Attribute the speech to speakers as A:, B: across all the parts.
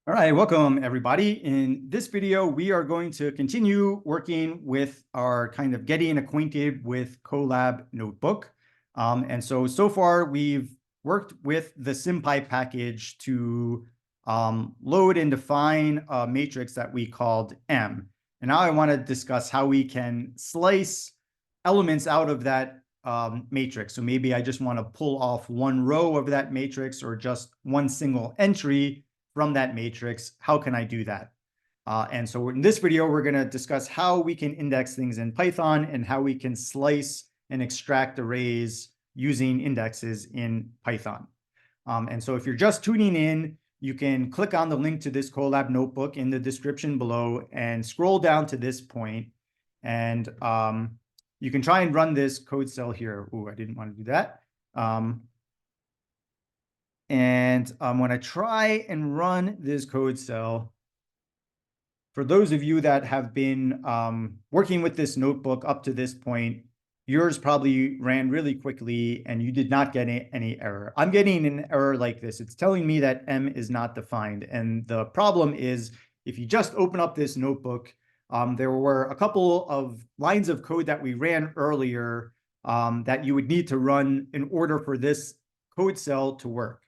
A: All right, welcome everybody. In this video, we are going to continue working with our kind of getting acquainted with Colab notebook. So far we've worked with the SymPy package to load and define a matrix that we called M. And now I want to discuss how we can slice elements out of that matrix. So maybe I just want to pull off one row of that matrix or just one single entry from that matrix. How can I do that? And so in this video, we're going to discuss how we can index things in Python and how we can slice and extract arrays using indexes in Python. And so if you're just tuning in, you can click on the link to this Colab notebook in the description below and scroll down to this point. And you can try and run this code cell here. Oh, I didn't want to do that. When I try and run this code cell, for those of you that have been working with this notebook up to this point, yours probably ran really quickly and you did not get any error. I'm getting an error like this. It's telling me that M is not defined. And the problem is, if you just open up this notebook, there were a couple of lines of code that we ran earlier that you would need to run in order for this code cell to work.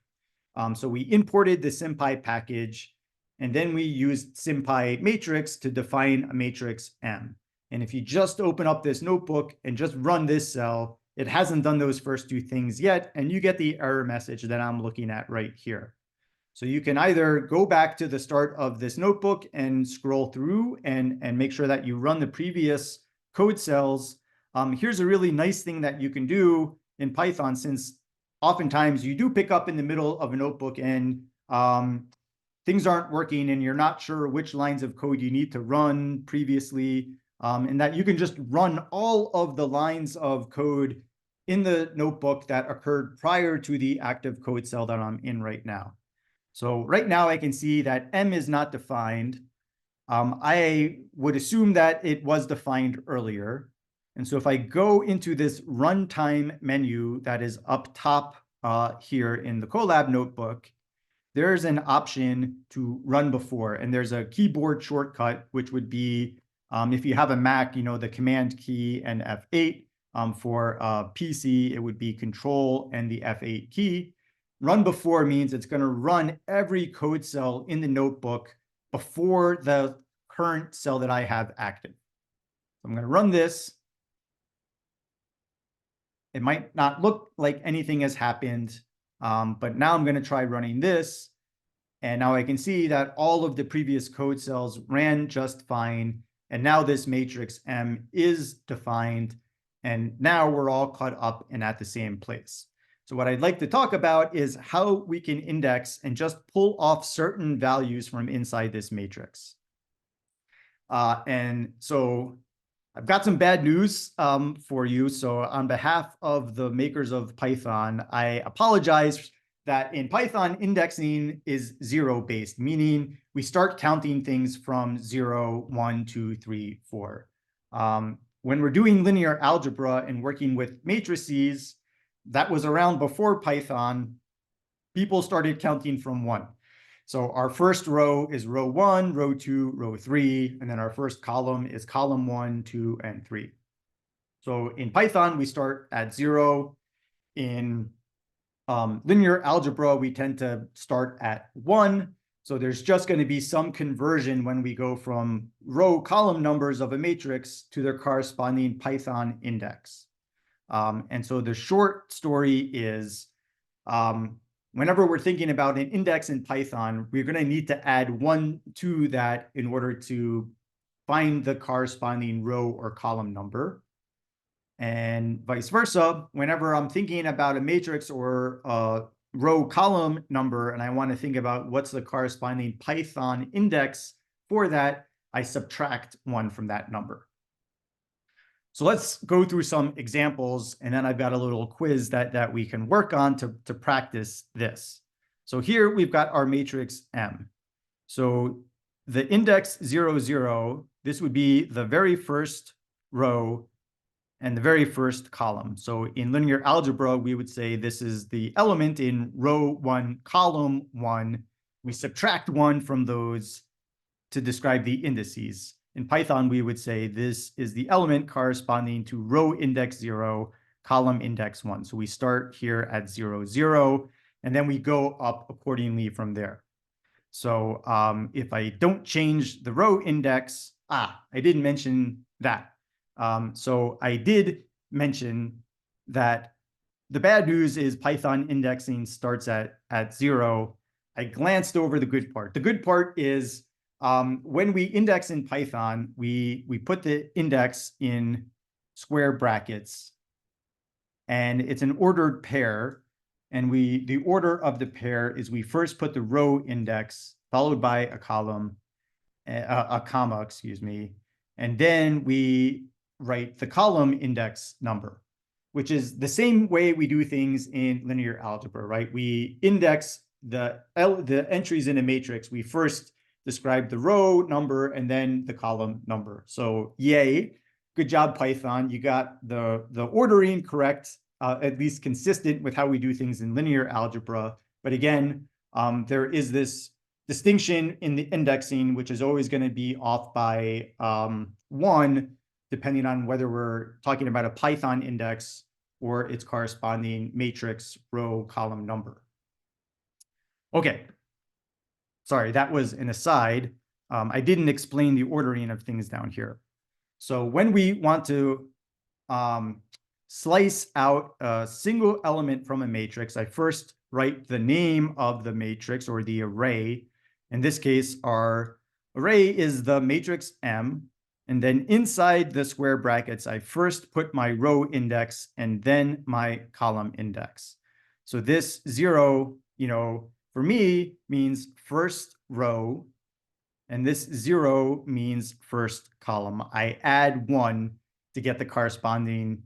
A: So we imported the SymPy package, and then we used SymPy matrix to define a matrix M. And if you just open up this notebook and just run this cell, it hasn't done those first two things yet, and you get the error message that I'm looking at right here. So you can either go back to the start of this notebook and scroll through and make sure that you run the previous code cells. Here's a really nice thing that you can do in Python, since oftentimes you do pick up in the middle of a notebook and things aren't working and you're not sure which lines of code you need to run previously, and that you can just run all of the lines of code in the notebook that occurred prior to the active code cell that I'm in right now. So right now I can see that M is not defined. I would assume that it was defined earlier. And so if I go into this runtime menu that is up top here in the Colab notebook, there's an option to run before. And there's a keyboard shortcut, which would be, if you have a Mac, the Command key and F8. For PC, it would be Control and the F8 key. Run before means it's going to run every code cell in the notebook before the current cell that I have active. So I'm going to run this. It might not look like anything has happened, but now I'm going to try running this. And now I can see that all of the previous code cells ran just fine. And now this matrix M is defined. And now we're all caught up and at the same place. So what I'd like to talk about is how we can index and just pull off certain values from inside this matrix. And so I've got some bad news for you. So on behalf of the makers of Python, I apologize that in Python, indexing is zero-based, meaning we start counting things from 0, 1, 2, 3, 4. When we're doing linear algebra and working with matrices, that was around before Python, people started counting from 1. So our first row is row 1, row 2, row 3, and then our first column is column 1, 2, and 3. So in Python, we start at 0. In linear algebra, we tend to start at 1. So there's just going to be some conversion when we go from row column numbers of a matrix to their corresponding Python index. And so the short story is, whenever we're thinking about an index in Python, we're going to need to add 1 to that in order to find the corresponding row or column number. And vice versa, whenever I'm thinking about a matrix or a row column number, and I want to think about what's the corresponding Python index for that, I subtract 1 from that number. So let's go through some examples, and then I've got a little quiz that we can work on to practice this. So here we've got our matrix M. So the index 0, 0, this would be the very first row and the very first column. So in linear algebra, we would say this is the element in row 1, column 1, we subtract 1 from those to describe the indices. In Python, we would say this is the element corresponding to row index 0, column index 1. So we start here at 0, 0, and then we go up accordingly from there. So if I don't change the row index, I didn't mention that. So I did mention that the bad news is Python indexing starts at 0. I glanced over the good part. The good part is when we index in Python, we put the index in square brackets, and it's an ordered pair. And the order of the pair is we first put the row index followed by a comma, excuse me, and then we write the column index number, which is the same way we do things in linear algebra, right? We index the entries in a matrix. We first describe the row number and then the column number. So yay, good job, Python. You got the ordering correct, at least consistent with how we do things in linear algebra. But again, there is this distinction in the indexing, which is always going to be off by 1, depending on whether we're talking about a Python index or its corresponding matrix row column number. Okay. Sorry, that was an aside. I didn't explain the ordering of things down here. So when we want to slice out a single element from a matrix, I first write the name of the matrix or the array. In this case, our array is the matrix M. And then inside the square brackets, I first put my row index and then my column index. So this 0, for me means first row, and this 0 means first column. I add 1 to get the corresponding,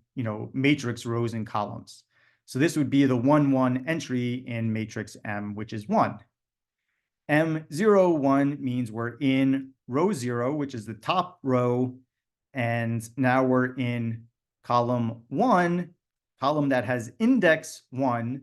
A: matrix rows and columns. So this would be the 1, 1 entry in matrix M, which is 1. M0, 1 means we're in row 0, which is the top row, and now we're in column 1, column that has index 1,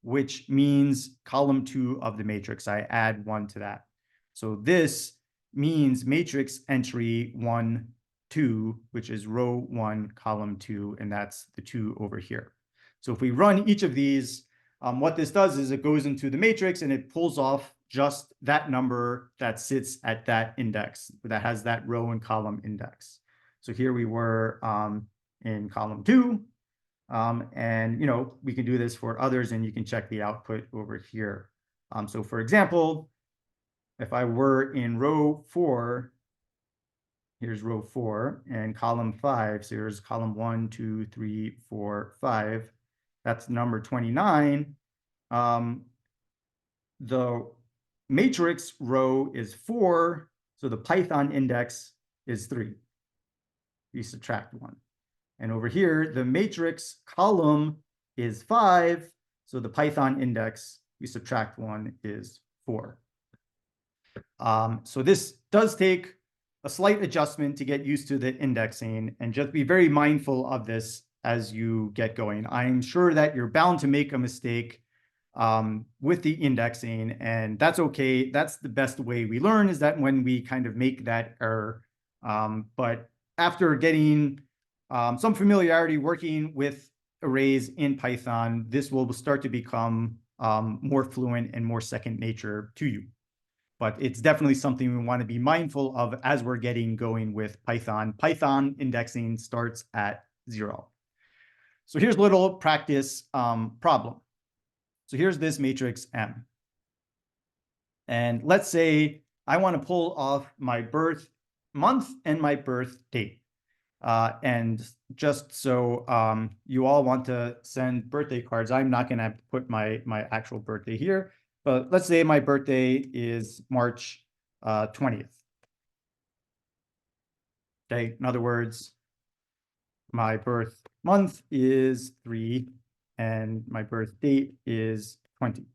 A: which means column 2 of the matrix. I add 1 to that. So this means matrix entry 1, 2, which is row 1, column 2, and that's the 2 over here. So if we run each of these, what this does is it goes into the matrix and it pulls off just that number that sits at that index, that has that row and column index. So here we were in column 2. And, we can do this for others, and you can check the output over here. So for example, if I were in row 4, here's row 4, and column 5, so here's column 1, 2, 3, 4, 5. That's number 29. The matrix row is 4, so the Python index is 3. We subtract 1. And over here, the matrix column is 5, so the Python index, we subtract 1, is 4. So this does take a slight adjustment to get used to the indexing, and just be very mindful of this as you get going. I'm sure that you're bound to make a mistake with the indexing, and that's okay. That's the best way we learn, is that when we kind of make that error. But after getting some familiarity working with arrays in Python, this will start to become more fluent and more second nature to you. But it's definitely something we want to be mindful of as we're getting going with Python. Python indexing starts at 0. So here's a little practice problem. So here's this matrix M. And let's say I want to pull off my birth month and my birth date. And just so you all want to send birthday cards, I'm not going to put my actual birthday here. But let's say my birthday is March 20th. Okay, in other words, my birth month is 3 and my birth date is 20.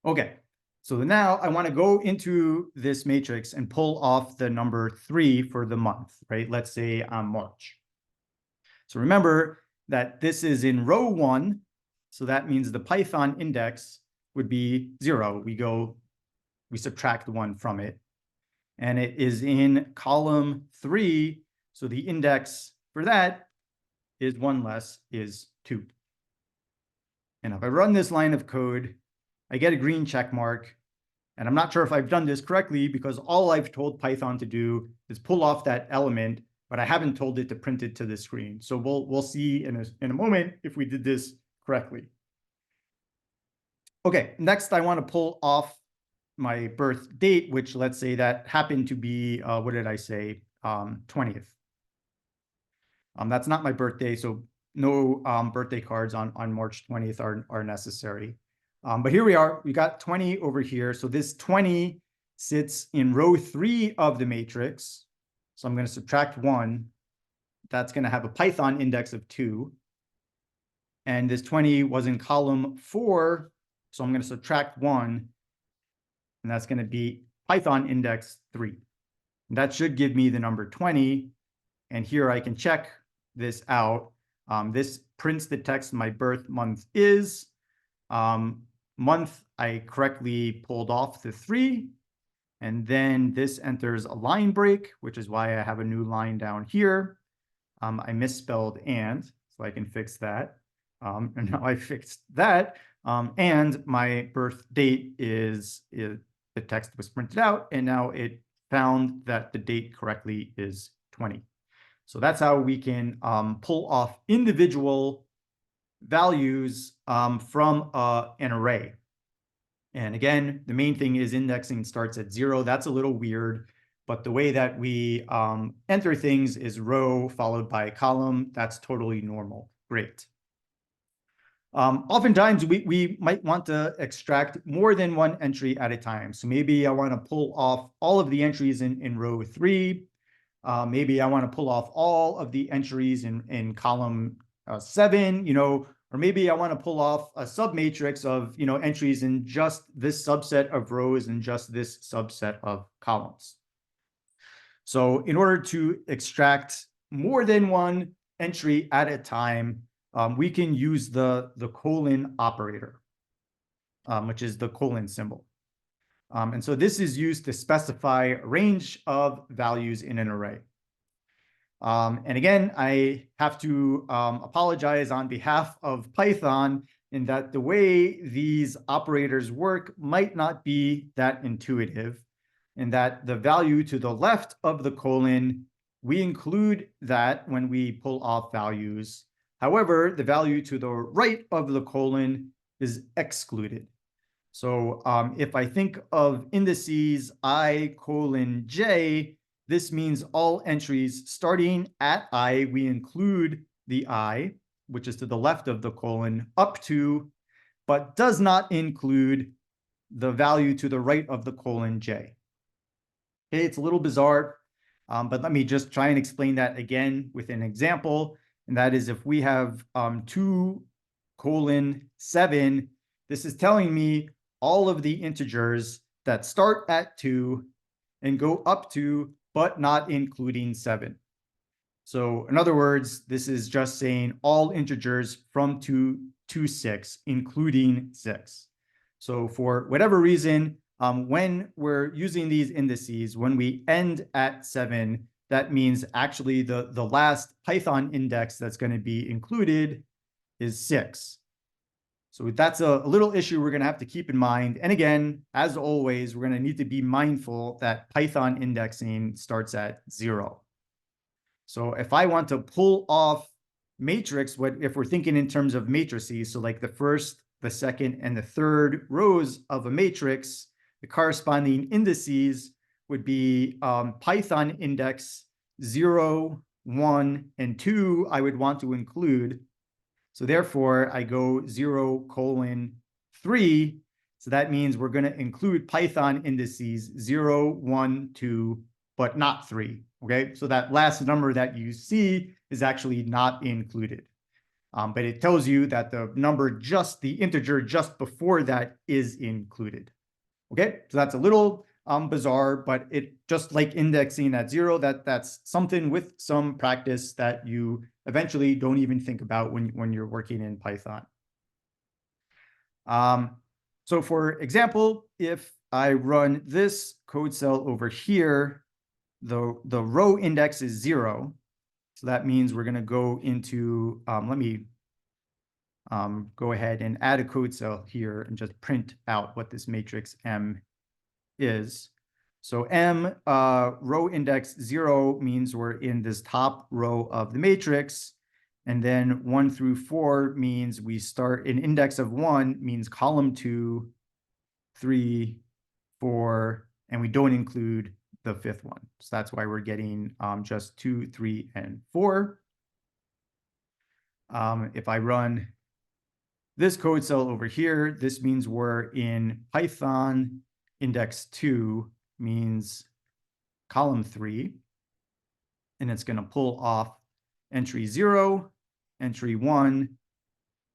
A: Okay, so now I want to go into this matrix and pull off the number 3 for the month, right? Let's say March. So remember that this is in row 1. So that means the Python index would be 0. We subtract 1 from it. And it is in column 3. So the index for that is 1 less is 2. And if I run this line of code, I get a green check mark. And I'm not sure if I've done this correctly because all I've told Python to do is pull off that element, but I haven't told it to print it to the screen. So we'll see in a moment if we did this correctly. Okay, next I want to pull off my birth date, which let's say that happened to be, what did I say, 20th. That's not my birthday, so no birthday cards on March 20th are necessary. But here we are, we got 20 over here. So this 20 sits in row 3 of the matrix. So I'm going to subtract 1. That's going to have a Python index of 2. And this 20 was in column 4. So I'm going to subtract 1. And that's going to be Python index 3. And that should give me the number 20. And here I can check this out. This prints the text my birth month is. Month, I correctly pulled off the 3. And then this enters a line break, which is why I have a new line down here. I misspelled and, so I can fix that. And now I fixed that. And my birth date is the text was printed out, and now it found that the date correctly is 20. So that's how we can pull off individual values from an array. And again, the main thing is indexing starts at 0. That's a little weird, but the way that we enter things is row followed by column. That's totally normal. Great. Oftentimes, we might want to extract more than one entry at a time. So maybe I want to pull off all of the entries in row 3. Maybe I want to pull off all of the entries in column 7, or maybe I want to pull off a submatrix of, entries in just this subset of rows and just this subset of columns. So in order to extract more than one entry at a time, we can use the colon operator, which is the colon symbol. And so this is used to specify a range of values in an array. And again, I have to apologize on behalf of Python in that the way these operators work might not be that intuitive, in that the value to the left of the colon, we include that when we pull off values. However, the value to the right of the colon is excluded. So if I think of indices I colon j, this means all entries starting at I, we include the I, which is to the left of the colon, up to, but does not include the value to the right of the colon j. Okay, it's a little bizarre, but let me just try and explain that again with an example. And that is if we have 2 colon 7, this is telling me all of the integers that start at 2 and go up to, but not including 7. So in other words, this is just saying all integers from 2 to 6, including 6. So for whatever reason, when we're using these indices, when we end at 7, that means actually the last Python index that's going to be included is 6. So that's a little issue we're going to have to keep in mind. And again, as always, we're going to need to be mindful that Python indexing starts at 0. So if I want to pull off matrix, if we're thinking in terms of matrices, so like the first, the second, and the third rows of a matrix, the corresponding indices would be Python index 0, 1, and 2 I would want to include. So therefore, I go 0 colon 3. So that means we're going to include Python indices 0, 1, 2, but not 3. Okay, so that last number that you see is actually not included. But it tells you that the number the integer just before that is included. Okay, so that's a little bizarre, but it just like indexing at 0, that's something with some practice that you eventually don't even think about when you're working in Python. So for example, if I run this code cell over here, the row index is 0. So that means we're going to go into, let me go ahead and add a code cell here and just print out what this matrix M is. So M, row index 0 means we're in this top row of the matrix. And then 1 through 4 means we start an index of 1 means column 2, 3, 4, and we don't include the 5th one. So that's why we're getting just 2, 3, and 4. If I run this code cell over here, this means we're in Python. Index 2 means column 3, and it's going to pull off entry 0, entry 1,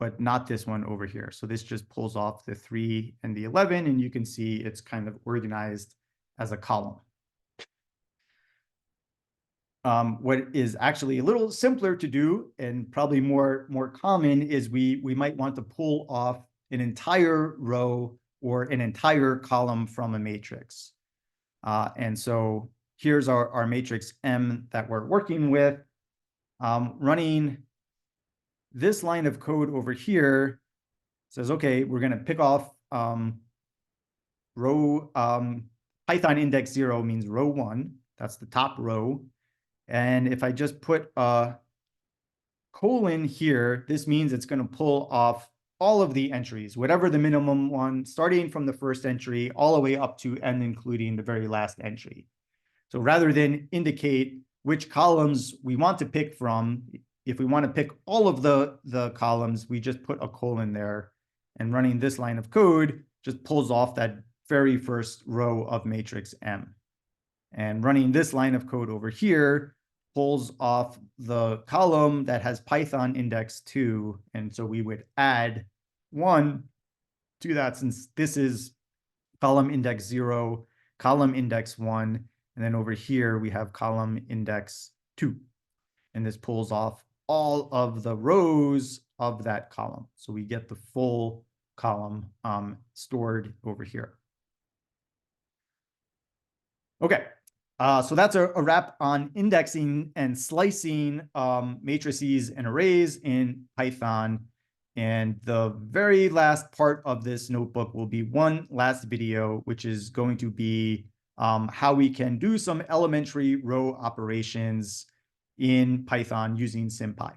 A: but not this one over here. So this just pulls off the 3 and the 11, and you can see it's kind of organized as a column. What is actually a little simpler to do and probably more common is we might want to pull off an entire row or an entire column from a matrix. And so here's our matrix M that we're working with. Running this line of code over here says, okay, we're going to pick off row, Python index 0 means row 1. That's the top row. And if I just put a colon here, this means it's going to pull off all of the entries, whatever the minimum one, starting from the first entry all the way up to and including the very last entry. So rather than indicate which columns we want to pick from, if we want to pick all of the columns, we just put a colon there, and running this line of code just pulls off that very first row of matrix M. And running this line of code over here pulls off the column that has Python index 2. And so we would add 1 to that, since this is column index 0, column index 1, and then over here we have column index 2. And this pulls off all of the rows of that column. So we get the full column stored over here. Okay. So that's a wrap on indexing and slicing matrices and arrays in Python. And the very last part of this notebook will be one last video, which is going to be how we can do some elementary row operations in Python using SymPy.